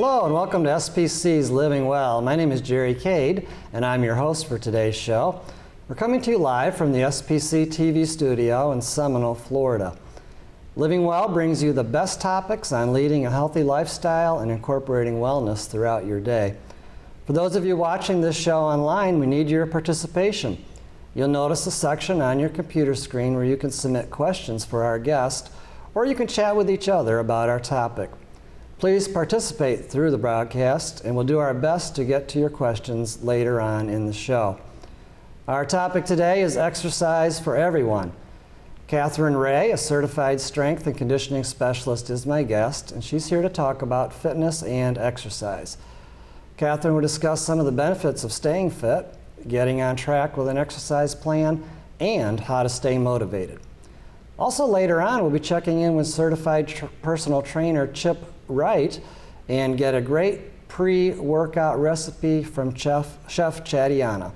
Hello and welcome to SPC's Living Well. My name is Jerry Cade and I'm your host for today's show. We're coming to you live from the SPC TV studio in Seminole, Florida. Living Well brings you the best topics on leading a healthy lifestyle and incorporating wellness throughout your day. For those of you watching this show online, we need your participation. You'll notice a section on your computer screen where you can submit questions for our guest, or you can chat with each other about our topic. Please participate through the broadcast, and we'll do our best to get to your questions later on in the show. Our topic today is exercise for everyone. Katherine Reay, a certified strength and conditioning specialist, is my guest, and she's here to talk about fitness and exercise. Katherine will discuss some of the benefits of staying fit, getting on track with an exercise plan, and how to stay motivated. Also later on, we'll be checking in with certified personal trainer Chip Wright and get a great pre-workout recipe from Chef Chadiana.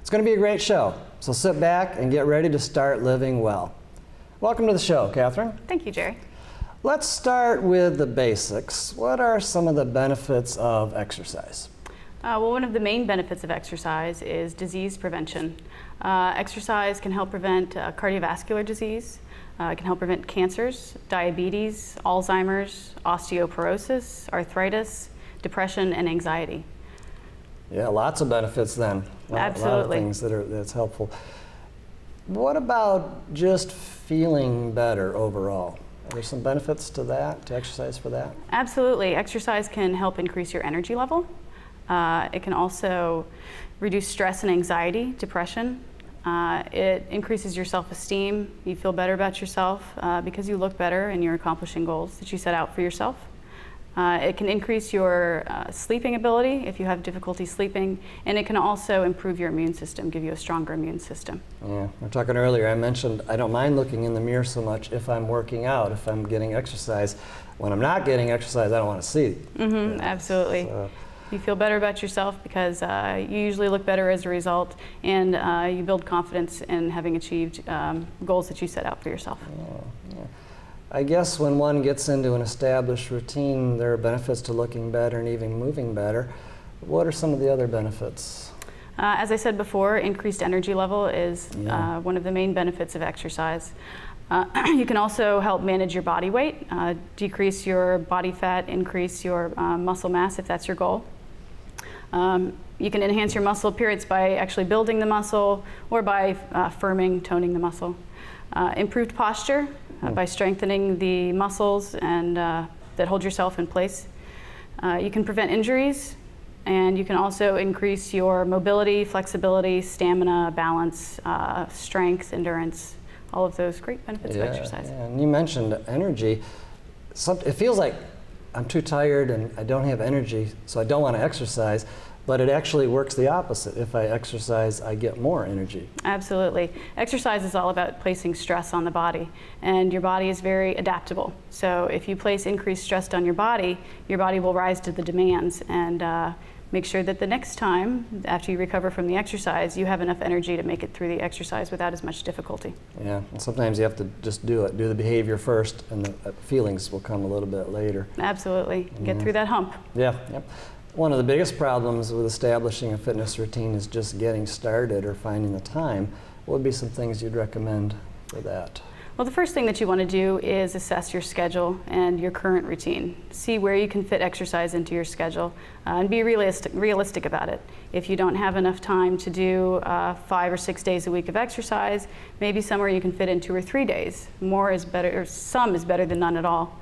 It's going to be a great show, so sit back and get ready to start living well. Welcome to the show, Katherine. Thank you, Jerry. Let's start with the basics. What are some of the benefits of exercise? Well, one of the main benefits of exercise is disease prevention. Exercise can help prevent cardiovascular disease. It can help prevent cancers, diabetes, Alzheimer's, osteoporosis, arthritis, depression, and anxiety. Yeah, lots of benefits then. Absolutely. A lot of things that's helpful. What about just feeling better overall? Are there some benefits to that, to exercise for that? Absolutely. Exercise can help increase your energy level. It can also reduce stress and anxiety, depression. It increases your self-esteem. You feel better about yourself because you look better and you're accomplishing goals that you set out for yourself. It can increase your sleeping ability if you have difficulty sleeping, and it can also improve your immune system, give you a stronger immune system. Yeah, we were talking earlier, I mentioned I don't mind looking in the mirror so much if I'm working out, if I'm getting exercise. When I'm not getting exercise, I don't want to see. Absolutely. So, you feel better about yourself because you usually look better as a result, and you build confidence in having achieved goals that you set out for yourself. Yeah. I guess when one gets into an established routine, there are benefits to looking better and even moving better. What are some of the other benefits? As I said before, increased energy level is one of the main benefits of exercise. You can also help manage your body weight, decrease your body fat, increase your muscle mass if that's your goal. You can enhance your muscle appearance by actually building the muscle or by firming, toning the muscle. Improved posture by strengthening the muscles and that hold yourself in place. You can prevent injuries, and you can also increase your mobility, flexibility, stamina, balance, strength, endurance, all of those great benefits of exercise. Yeah, and you mentioned energy. It feels like I'm too tired and I don't have energy, so I don't want to exercise, but it actually works the opposite. If I exercise, I get more energy. Absolutely. Exercise is all about placing stress on the body, and your body is very adaptable. So if you place increased stress on your body will rise to the demands, and make sure that the next time, after you recover from the exercise, you have enough energy to make it through the exercise without as much difficulty. Yeah, and sometimes you have to just do the behavior first, and the feelings will come a little bit later. Absolutely. Get through that hump. Yeah. Yep. One of the biggest problems with establishing a fitness routine is just getting started or finding the time. What would be some things you'd recommend for that? Well, the first thing that you want to do is assess your schedule and your current routine. See where you can fit exercise into your schedule, and be realistic about it. If you don't have enough time to do 5 or 6 days a week of exercise, maybe somewhere you can fit in 2 or 3 days. More is better, or some is better than none at all.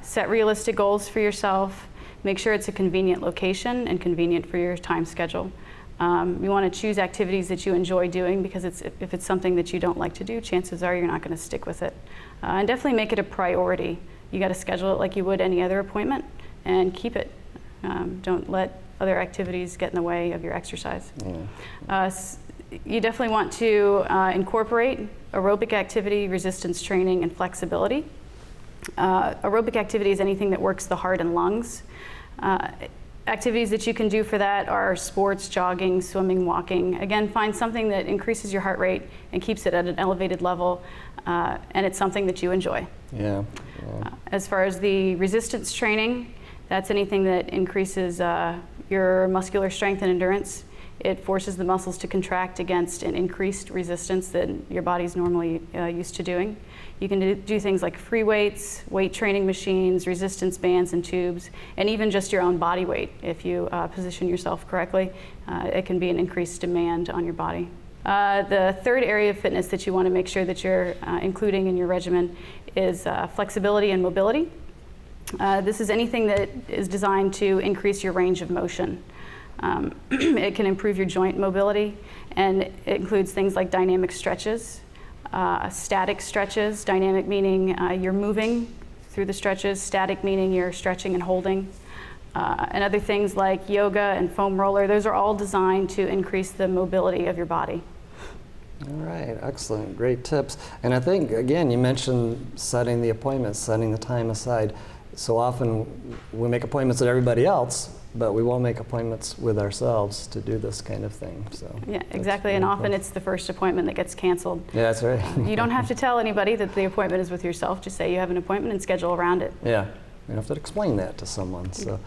Set realistic goals for yourself. Make sure it's a convenient location and convenient for your time schedule. You want to choose activities that you enjoy doing, because if it's something that you don't like to do, chances are you're not going to stick with it. And definitely make it a priority. You got to schedule it like you would any other appointment and keep it. Don't let other activities get in the way of your exercise. You definitely want to incorporate aerobic activity, resistance training, and flexibility. Aerobic activity is anything that works the heart and lungs. Activities that you can do for that are sports, jogging, swimming, walking. Again, find something that increases your heart rate and keeps it at an elevated level, and it's something that you enjoy. Yeah. As far as the resistance training, That's anything that increases your muscular strength and endurance. It forces the muscles to contract against an increased resistance that your body's normally used to doing. You can do things like free weights, weight training machines, resistance bands and tubes, and even just your own body weight. If you position yourself correctly, it can be an increased demand on your body. The third area of fitness that you want to make sure that you're including in your regimen is flexibility and mobility. This is anything that is designed to increase your range of motion. It can improve your joint mobility, and it includes things like dynamic stretches, static stretches, dynamic meaning you're moving through the stretches, static meaning you're stretching and holding, and other things like yoga and foam roller. Those are all designed to increase the mobility of your body. All right, excellent, great tips. And I think, again, you mentioned setting the appointments, setting the time aside. So often we make appointments with everybody else, but we won't make appointments with ourselves to do this kind of thing. So yeah, exactly, and often it's the first appointment that gets canceled. Yeah, that's right. You don't have to tell anybody that the appointment is with yourself. Just say you have an appointment and schedule around it. Yeah, you don't have to explain that to someone. So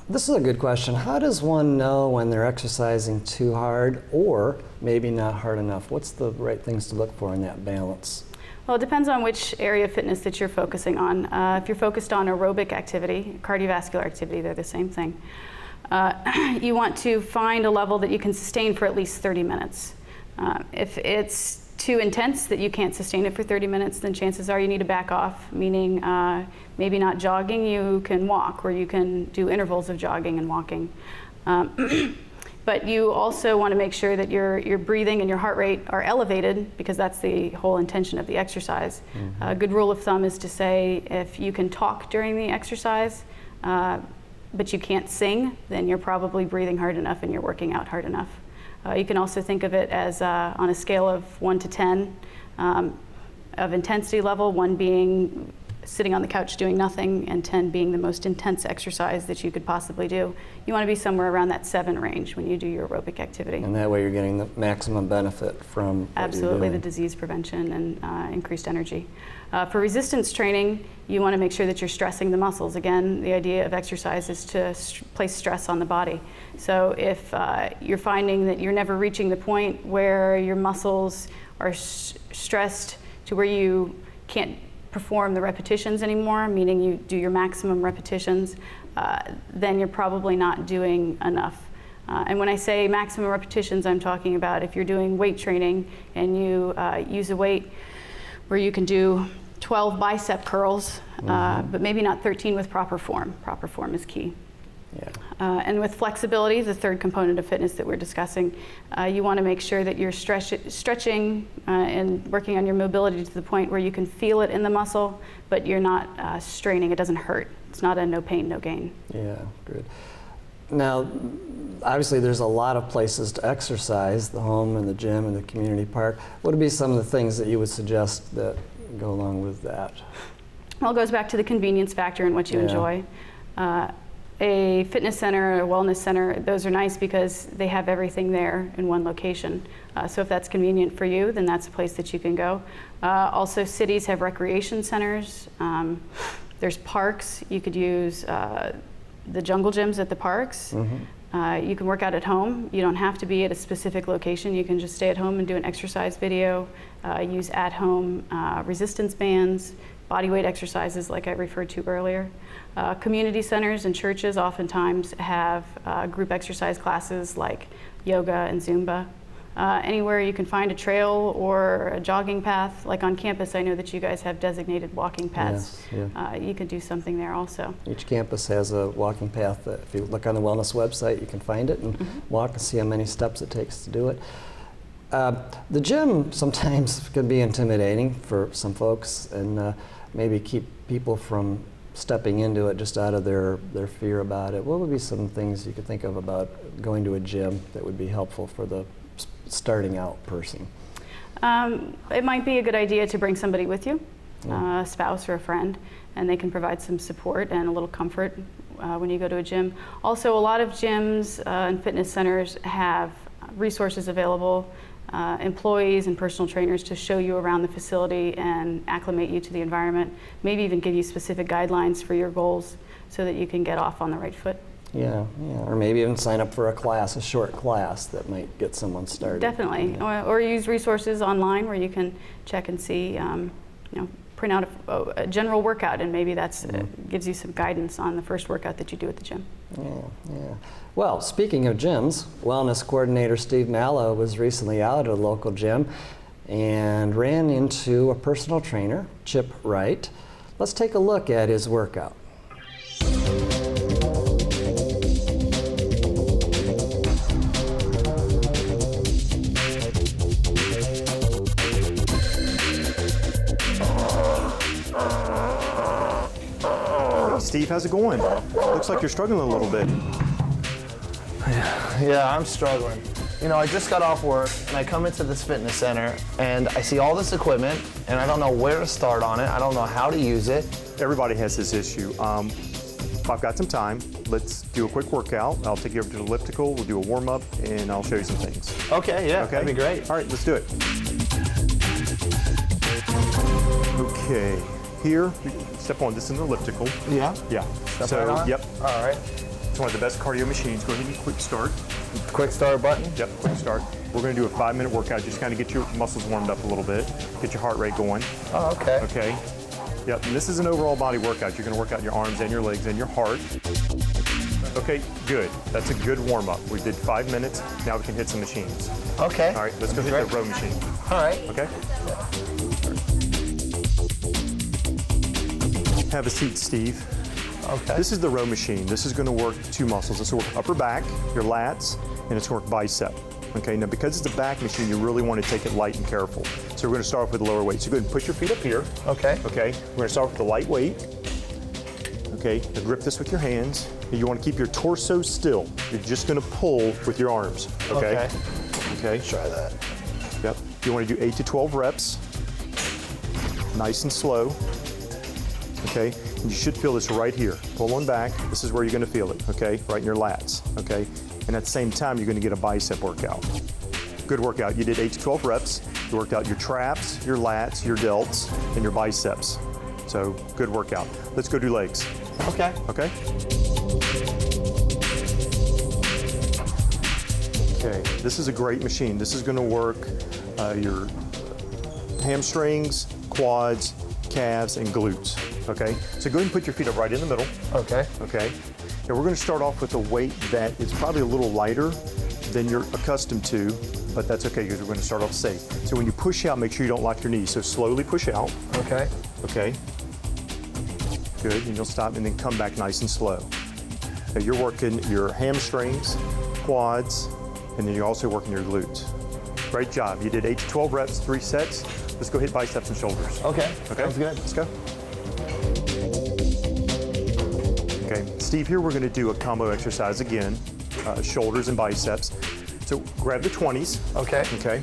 this is a good question. How does one know when they're exercising too hard or maybe not hard enough? What's the right things to look for in that balance? Well, it depends on which area of fitness that you're focusing on. If you're focused on aerobic activity, cardiovascular activity, they're the same thing. You want to find a level that you can sustain for at least 30 minutes. If it's too intense that you can't sustain it for 30 minutes, then chances are you need to back off, meaning maybe not jogging, you can walk, or you can do intervals of jogging and walking. But you also want to make sure that your breathing and your heart rate are elevated, because that's the whole intention of the exercise. A good rule of thumb is to say if you can talk during the exercise, but you can't sing, then you're probably breathing hard enough and you're working out hard enough. You can also think of it as on a scale of 1 to 10 of intensity level, 1 being sitting on the couch doing nothing, and 10 being the most intense exercise that you could possibly do. You want to be somewhere around that 7 range when you do your aerobic activity. And that way you're getting the maximum benefit from Absolutely, the disease prevention and increased energy. For resistance training, you want to make sure that you're stressing the muscles. Again, the idea of exercise is to place stress on the body. So if you're finding that you're never reaching the point where your muscles are stressed to where you can't perform the repetitions anymore, meaning you do your maximum repetitions, then you're probably not doing enough. And when I say maximum repetitions, I'm talking about if you're doing weight training and you use a weight where you can do 12 bicep curls, but maybe not 13 with proper form. Proper form is key. Yeah. And with flexibility, the third component of fitness that we're discussing, you want to make sure that you're stretching and working on your mobility to the point where you can feel it in the muscle, but you're not straining. It doesn't hurt. It's not a no pain, no gain. Yeah, good. Now, obviously there's a lot of places to exercise, the home and the gym and the community park. What would be some of the things that you would suggest that go along with that? Well, it goes back to the convenience factor and what you enjoy. A fitness center, a wellness center, those are nice because they have everything there in one location. So if that's convenient for you, then that's a place that you can go. Also, cities have recreation centers. There's parks. You could use the jungle gyms at the parks. You can work out at home. You don't have to be at a specific location. You can just stay at home and do an exercise video, use at-home resistance bands, body weight exercises like I referred to earlier. Community centers and churches oftentimes have group exercise classes like yoga and Zumba. Anywhere you can find a trail or a jogging path, like on campus, I know that you guys have designated walking paths. Yes, yeah. You can do something there also. Each campus has a walking path that if you look on the wellness website, you can find it and walk and see how many steps it takes to do it. The gym sometimes can be intimidating for some folks and maybe keep people from stepping into it just out of their fear about it. What would be some things you could think of about going to a gym that would be helpful for the starting out person? It might be a good idea to bring somebody with you, a spouse or a friend, and they can provide some support and a little comfort when you go to a gym. Also, a lot of gyms and fitness centers have resources available employees and personal trainers to show you around the facility and acclimate you to the environment, maybe even give you specific guidelines for your goals so that you can get off on the right foot. Yeah, or maybe even sign up for a class, a short class that might get someone started. Definitely, Yeah. or use resources online where you can check and see, print out a general workout, and maybe that's gives you some guidance on the first workout that you do at the gym. Yeah. Well, speaking of gyms, Wellness Coordinator Steve Malla was recently out at a local gym and ran into a personal trainer, Chip Wright. Let's take a look at his workout. Steve, how's it going? Looks like you're struggling a little bit. Yeah, I'm struggling. You know, I just got off work and I come into this fitness center and I see all this equipment and I don't know where to start on it. I don't know how to use it. Everybody has this issue. If I've got some time, let's do a quick workout. I'll take you over to the elliptical, we'll do a warm-up, and I'll show you some things. Okay, yeah, that'd be great. All right, let's do it. Okay, here, step one, this is an elliptical. Yeah? Yeah. Step right on? Yep. All right. It's one of the best cardio machines. Go ahead and quick start. Quick start button? Yep, quick start. We're gonna do a 5-minute workout, just kind of get your muscles warmed up a little bit, get your heart rate going. Oh, okay. Okay. Yep, and this is an overall body workout. You're gonna work out your arms and your legs and your heart. Okay, good. That's a good warm up. We did 5 minutes. Now we can hit some machines. Okay. All right, let's go hit the row machine. All right. Okay? Have a seat, Steve. Okay. This is the row machine. This is gonna work 2 muscles. This will work upper back, your lats, and it's gonna work bicep. Okay, now because it's a back machine, you really want to take it light and careful. So we're gonna start off with lower weight. So go ahead and put your feet up here. Okay. Okay, we're gonna start with the light weight. Okay, now grip this with your hands. And you wanna keep your torso still. You're just gonna pull with your arms, okay? Okay. Try that. Yep, you wanna do 8 to 12 reps. Nice and slow. Okay, and you should feel this right here. Pull on back, this is where you're gonna feel it, okay? Right in your lats, okay? And at the same time, you're gonna get a bicep workout. Good workout, you did 8 to 12 reps. You worked out your traps, your lats, your delts, and your biceps. So, good workout. Let's go do legs. Okay. Okay? Okay, this is a great machine. This is gonna work your hamstrings, quads, calves, and glutes, okay? So go ahead and put your feet up right in the middle, Okay. okay? And we're gonna start off with a weight that is probably a little lighter than you're accustomed to, but that's okay because we're gonna start off safe. So when you push out, make sure you don't lock your knees. So slowly push out, Okay. okay? Good, and you'll stop and then come back nice and slow. Now you're working your hamstrings, quads, and then you're also working your glutes. Great job. You did 8 to 12 reps, 3 sets. Let's go hit biceps and shoulders. Okay. Okay? Sounds good. Let's go. Okay, Steve, here we're gonna do a combo exercise again, shoulders and biceps. So grab the 20s. Okay. Okay.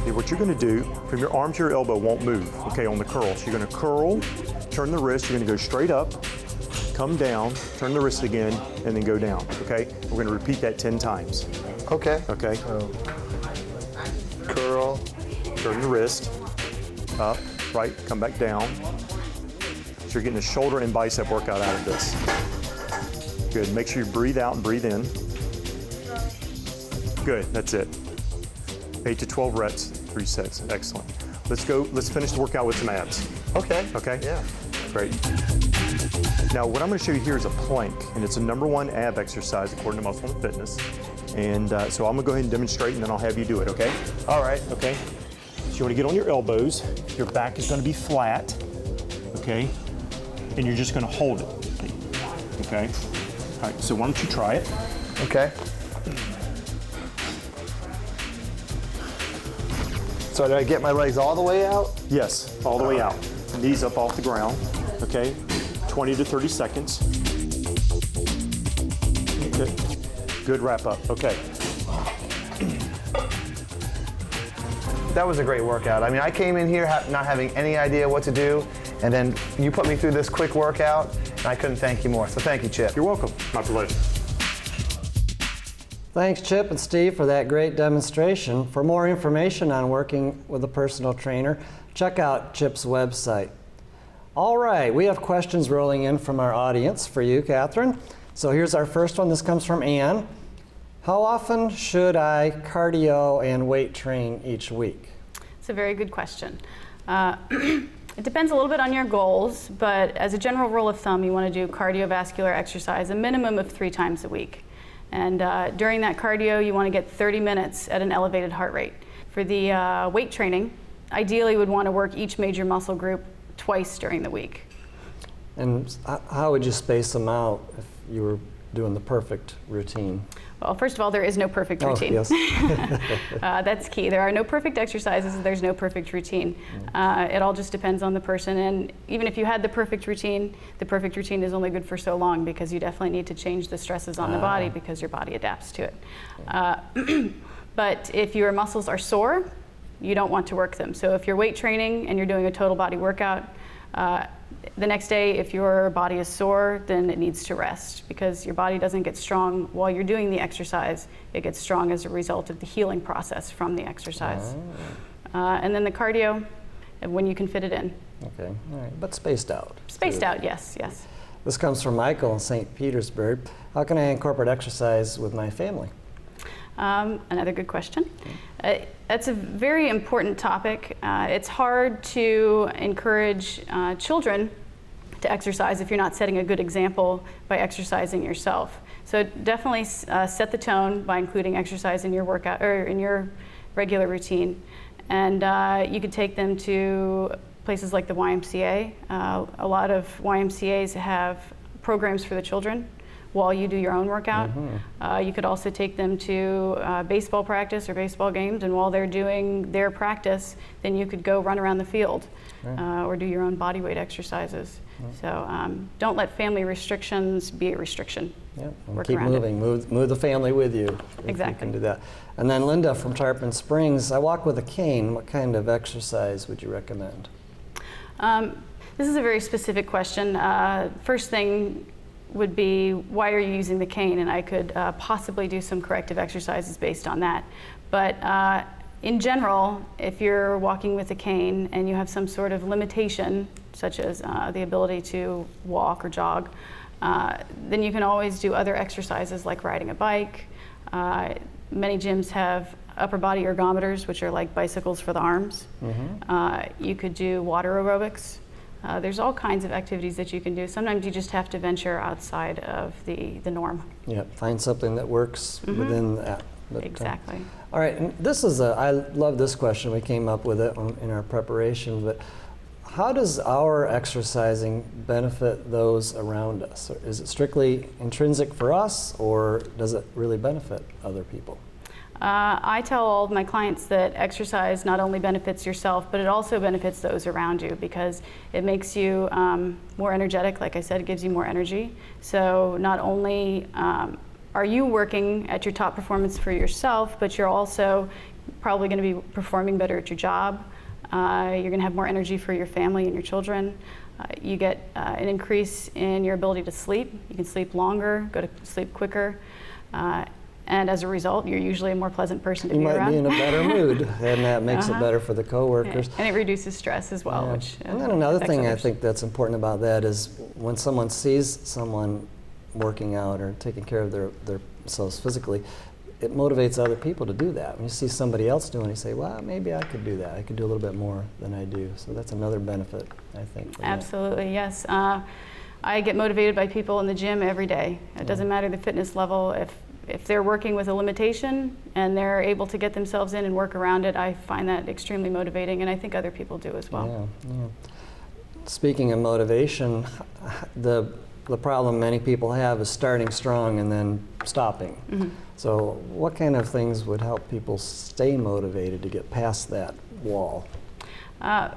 Okay, what you're gonna do, from your arm to your elbow won't move, okay, on the curl. So you're gonna curl, turn the wrist, you're gonna go straight up, come down, turn the wrist again, and then go down, okay? We're gonna repeat that 10 times, Okay. okay? So, curl. Turn the wrist, up, right, come back down. So you're getting a shoulder and bicep workout out of this. Good, make sure you breathe out and breathe in. Good, that's it. 8 to 12 reps, 3 sets, excellent. Let's finish the workout with some abs. Okay. Okay? Yeah. Great. Now, what I'm going to show you here is a plank, and it's a #1 ab exercise according to Muscle and Fitness. And so I'm going to go ahead and demonstrate, and then I'll have you do it, okay? All right. Okay? So you want to get on your elbows. Your back is going to be flat, okay? And you're just going to hold it, okay? All right, so why don't you try it? Okay. So do I get my legs all the way out? Yes, all the way out. Knees up off the ground, okay? 20 to 30 seconds. Good wrap up, okay. That was a great workout. I mean, I came in here not having any idea what to do, and then you put me through this quick workout, and I couldn't thank you more. So thank you, Chip. You're welcome. My pleasure. Thanks, Chip and Steve, for that great demonstration. For more information on working with a personal trainer, check out Chip's website. All right, we have questions rolling in from our audience for you, Katherine. So here's our first one. This comes from Ann. How often should I cardio and weight train each week? It's a very good question. It depends a little bit on your goals, but as a general rule of thumb, you want to do cardiovascular exercise a minimum of 3 times a week. And during that cardio, you want to get 30 minutes at an elevated heart rate. For the weight training, ideally you would want to work each major muscle group twice during the week. And how would you space them out if you were doing the perfect routine? Well, first of all, there is no perfect routine. Yes. That's key. There are no perfect exercises, there's no perfect routine. It all just depends on the person, and even if you had the perfect routine is only good for so long, because you definitely need to change the stresses on the body because your body adapts to it. But if your muscles are sore, you don't want to work them. So if you're weight training and you're doing a total body workout, the next day, if your body is sore, then it needs to rest, because your body doesn't get strong while you're doing the exercise. It gets strong as a result of the healing process from the exercise. And then the cardio, when you can fit it in. Okay, all right, but spaced out. Spaced out, yes, yes. This comes from Michael in St. Petersburg. How can I incorporate exercise with my family? Another good question. That's a very important topic. It's hard to encourage children to exercise if you're not setting a good example by exercising yourself. So definitely set the tone by including exercise in your workout or in your regular routine. And you could take them to places like the YMCA. A lot of YMCAs have programs for the children while you do your own workout. You could also take them to baseball practice or baseball games, and while they're doing their practice, then you could go run around the field or do your own body weight exercises. So don't let family restrictions be a restriction. Keep moving, move the family with you. Exactly. You can do that. And then Linda from Tarpon Springs, I walk with a cane. What kind of exercise would you recommend? This is a very specific question. First thing would be, why are you using the cane? And I could possibly do some corrective exercises based on that. But in general, if you're walking with a cane and you have some sort of limitation, such as the ability to walk or jog, then you can always do other exercises like riding a bike. Many gyms have upper body ergometers, which are like bicycles for the arms. You could do water aerobics. There's all kinds of activities that you can do. Sometimes you just have to venture outside of the norm. Yeah, find something that works within that. But, exactly. All right, and this is I love this question. We came up with it in our preparation, but how does our exercising benefit those around us? Is it strictly intrinsic for us, or does it really benefit other people? I tell all of my clients that exercise not only benefits yourself, but it also benefits those around you, because it makes you more energetic. Like I said, it gives you more energy. So not only are you working at your top performance for yourself, but you're also probably going to be performing better at your job. You're going to have more energy for your family and your children. You get an increase in your ability to sleep. You can sleep longer, go to sleep quicker. And as a result, you're usually a more pleasant person to be around. You might be in a better mood, and that makes it better for the coworkers. And it reduces stress as well. Which, and then another thing I think that's important about that is when someone sees someone working out or taking care of themselves physically, it motivates other people to do that. When you see somebody else doing it, you say, well, maybe I could do that. I could do a little bit more than I do. So that's another benefit, I think. Absolutely, yes. I get motivated by people in the gym every day. It doesn't matter the fitness level. If they're working with a limitation and they're able to get themselves in and work around it, I find that extremely motivating, and I think other people do as well. Yeah. Speaking of motivation, the problem many people have is starting strong and then stopping. So what kind of things would help people stay motivated to get past that wall? A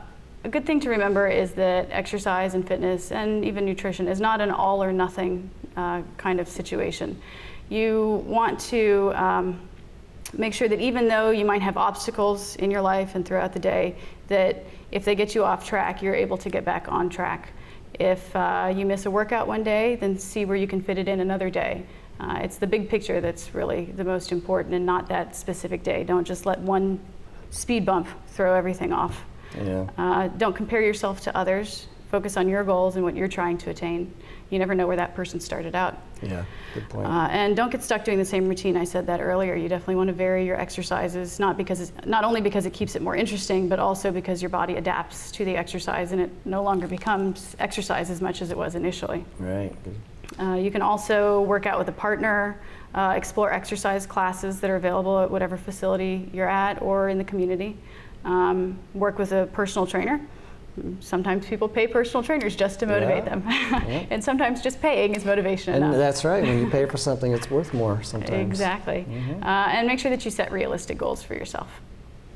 good thing to remember is that exercise and fitness and even nutrition is not an all or nothing kind of situation. You want to make sure that even though you might have obstacles in your life and throughout the day, that if they get you off track, you're able to get back on track. If you miss a workout one day, then see where you can fit it in another day. It's the big picture that's really the most important, and not that specific day. Don't just let one speed bump throw everything off. Yeah. Don't compare yourself to others. Focus on your goals and what you're trying to attain. You never know where that person started out. Yeah, good point. And don't get stuck doing the same routine. I said that earlier. You definitely want to vary your exercises, not only because it keeps it more interesting, but also because your body adapts to the exercise and it no longer becomes exercise as much as it was initially. Right. You can also work out with a partner, explore exercise classes that are available at whatever facility you're at or in the community. Work with a personal trainer. Sometimes people pay personal trainers just to motivate them. Yeah. And sometimes just paying is motivation enough. And that's right. When you pay for something, it's worth more sometimes. Exactly. And make sure that you set realistic goals for yourself.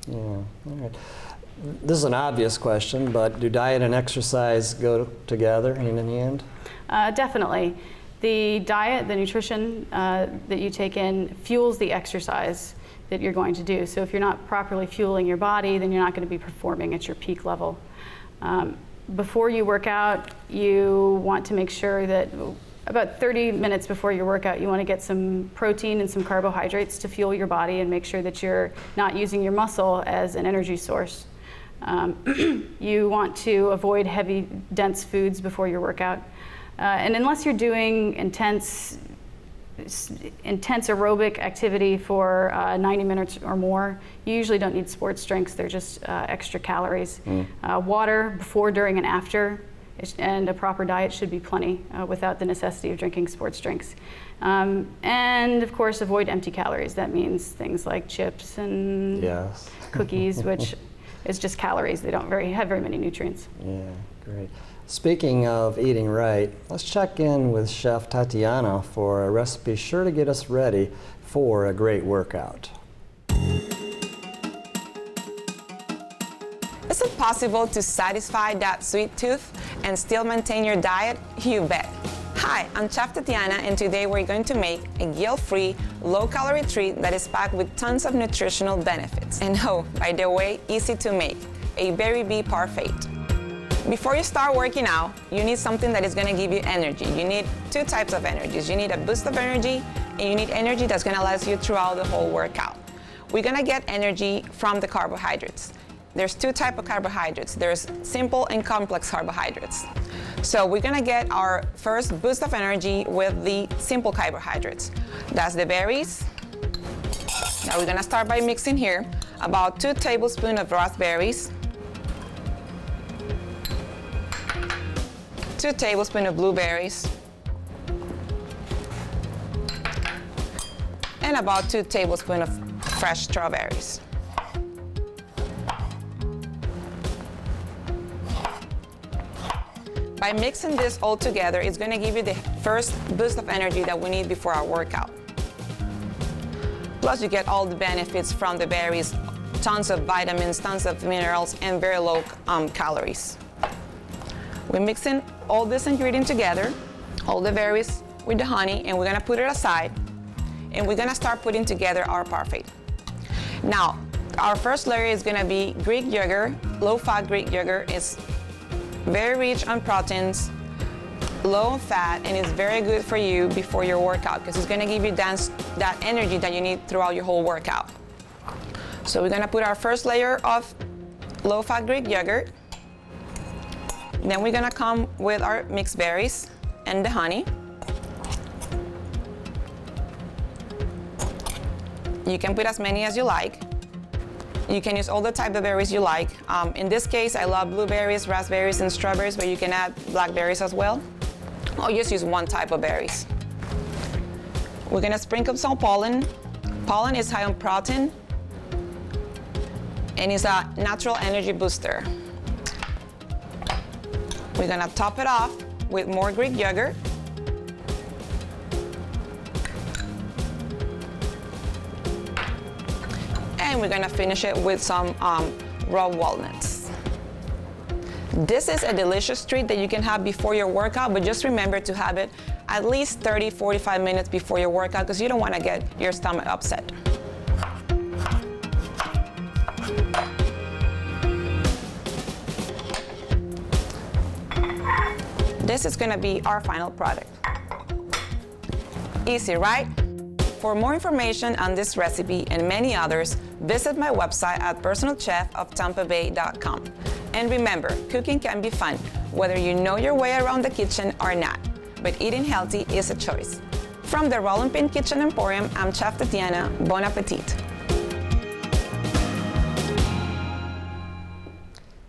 Yeah. All right. This is an obvious question, but do diet and exercise go together, hand in hand? Definitely. The diet, the nutrition that you take in fuels the exercise that you're going to do. So if you're not properly fueling your body, then you're not going to be performing at your peak level. Before you work out, you want to make sure that about 30 minutes before your workout, you want to get some protein and some carbohydrates to fuel your body and make sure that you're not using your muscle as an energy source. You want to avoid heavy, dense foods before your workout. And unless you're doing intense aerobic activity for 90 minutes or more, you usually don't need sports drinks. They're just extra calories. Water before, during, and after, and a proper diet should be plenty without the necessity of drinking sports drinks. And of course, avoid empty calories. That means things like chips and cookies, which is just calories. They don't have very many nutrients. Yeah, great. Speaking of eating right, let's check in with Chef Tatiana for a recipe sure to get us ready for a great workout. Is it possible to satisfy that sweet tooth and still maintain your diet? You bet. Hi, I'm Chef Tatiana, and today we're going to make a guilt-free, low-calorie treat that is packed with tons of nutritional benefits. And oh, by the way, easy to make, a berry bee parfait. Before you start working out, you need something that is going to give you energy. You need two types of energies. You need a boost of energy, and you need energy that's going to last you throughout the whole workout. We're going to get energy from the carbohydrates. There's two types of carbohydrates. There's simple and complex carbohydrates. So we're going to get our first boost of energy with the simple carbohydrates. That's the berries. Now we're going to start by mixing here about 2 tablespoons of raspberries, 2 tablespoons of blueberries, and about 2 tablespoons of fresh strawberries. By mixing this all together, it's going to give you the first boost of energy that we need before our workout. Plus, you get all the benefits from the berries, tons of vitamins, tons of minerals, and very low calories. We're mixing all this ingredient together, all the berries with the honey, and we're going to put it aside, and we're going to start putting together our parfait. Now, our first layer is going to be Greek yogurt. Low-fat Greek yogurt is very rich on proteins, low in fat, and it's very good for you before your workout because it's going to give you that energy that you need throughout your whole workout. So we're going to put our first layer of low-fat Greek yogurt. Then we're going to come with our mixed berries and the honey. You can put as many as you like. You can use all the type of berries you like. In this case, I love blueberries, raspberries, and strawberries, but you can add blackberries as well. Or just use one type of berries. We're gonna sprinkle some pollen. Pollen is high on protein and is a natural energy booster. We're gonna top it off with more Greek yogurt. And we're gonna finish it with some raw walnuts. This is a delicious treat that you can have before your workout, but just remember to have it at least 30-45 minutes before your workout because you don't wanna get your stomach upset. This is gonna be our final product. Easy, right? For more information on this recipe and many others, visit my website at personalchefoftampabay.com. And remember, cooking can be fun, whether you know your way around the kitchen or not. But eating healthy is a choice. From the Rolling Pin Kitchen Emporium, I'm Chef Tatiana. Bon appetit.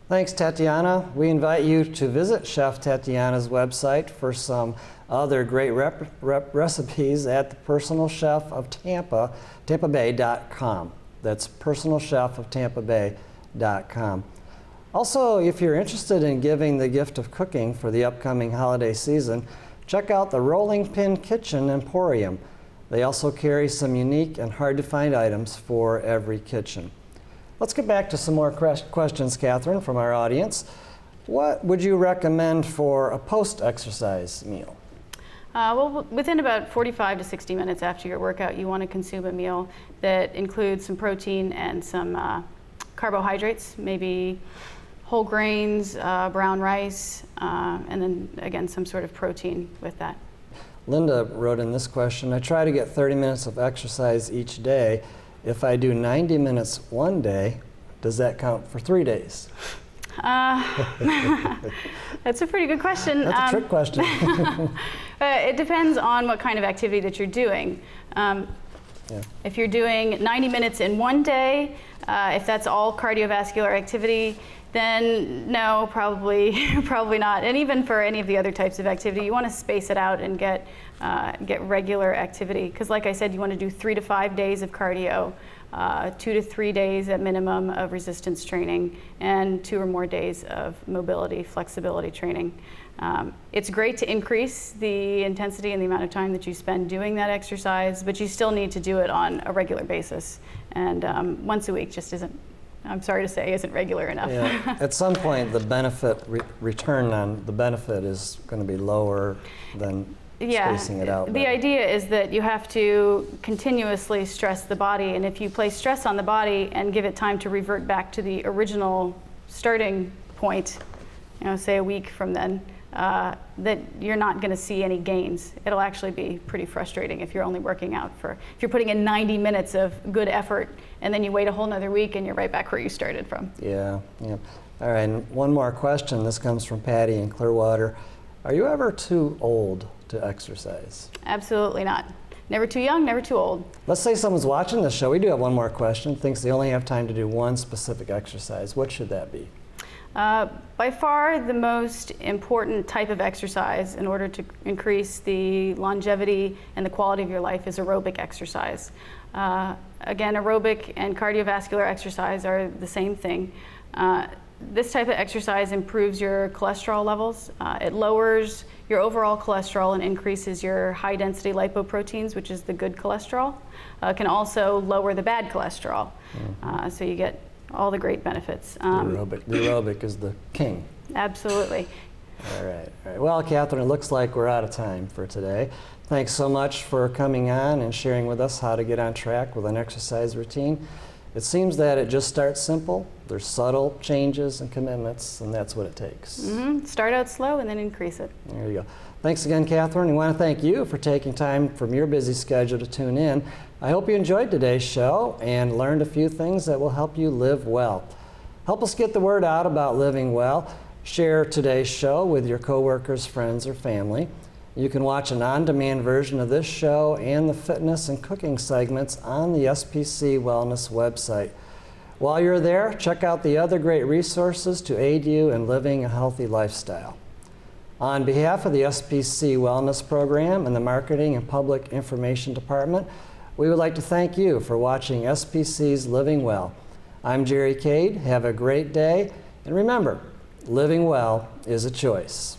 Thanks, Tatiana. We invite you to visit Chef Tatiana's website for some other great recipes at the Personal Chef of Tampa, tampabay.com. That's personalchefoftampabay.com. Also, if you're interested in giving the gift of cooking for the upcoming holiday season, check out the Rolling Pin Kitchen Emporium. They also carry some unique and hard-to-find items for every kitchen. Let's get back to some more questions, Katherine, from our audience. What would you recommend for a post-exercise meal? Well, within about 45 to 60 minutes after your workout, you want to consume a meal that includes some protein and some carbohydrates, maybe whole grains, brown rice, and then again some sort of protein with that. Linda wrote in this question, I try to get 30 minutes of exercise each day. If I do 90 minutes one day, does that count for 3 days? That's a pretty good question. That's a trick question. It depends on what kind of activity that you're doing. If you're doing 90 minutes in one day, if that's all cardiovascular activity, then no, probably not. And even for any of the other types of activity, you want to space it out and get regular activity. Because like I said, you want to do 3 to 5 days of cardio, 2 to 3 days at minimum of resistance training, and 2 or more days of mobility, flexibility training. It's great to increase the intensity and the amount of time that you spend doing that exercise, but you still need to do it on a regular basis. And once a week just isn't, I'm sorry to say, isn't regular enough. Yeah. At some point, the benefit return on the benefit is going to be lower than spacing it out. The idea is that you have to continuously stress the body, and if you place stress on the body and give it time to revert back to the original starting point, say a week from then, that you're not going to see any gains. It'll actually be pretty frustrating if you're only working out if you're putting in 90 minutes of good effort and then you wait a whole nother week and you're right back where you started from. Yeah. All right, and one more question. This comes from Patty in Clearwater. Are you ever too old to exercise? Absolutely not. Never too young, never too old. Let's say someone's watching this show. We do have one more question. Thinks they only have time to do one specific exercise. What should that be? By far the most important type of exercise in order to increase the longevity and the quality of your life is aerobic exercise. Again, aerobic and cardiovascular exercise are the same thing. This type of exercise improves your cholesterol levels. It lowers your overall cholesterol and increases your high density lipoproteins, which is the good cholesterol. It can also lower the bad cholesterol. So you get all the great benefits. The aerobic is the king. Absolutely. All right. Well, Katherine, it looks like we're out of time for today. Thanks so much for coming on and sharing with us how to get on track with an exercise routine. It seems that it just starts simple. There's subtle changes and commitments, and that's what it takes. Start out slow and then increase it. There you go. Thanks again, Katherine. We want to thank you for taking time from your busy schedule to tune in. I hope you enjoyed today's show and learned a few things that will help you live well. Help us get the word out about living well. Share today's show with your coworkers, friends, or family. You can watch an on-demand version of this show and the fitness and cooking segments on the SPC Wellness website. While you're there, check out the other great resources to aid you in living a healthy lifestyle. On behalf of the SPC Wellness Program and the Marketing and Public Information Department, we would like to thank you for watching SPC's Living Well. I'm Jerry Cade. Have a great day, and remember, living well is a choice.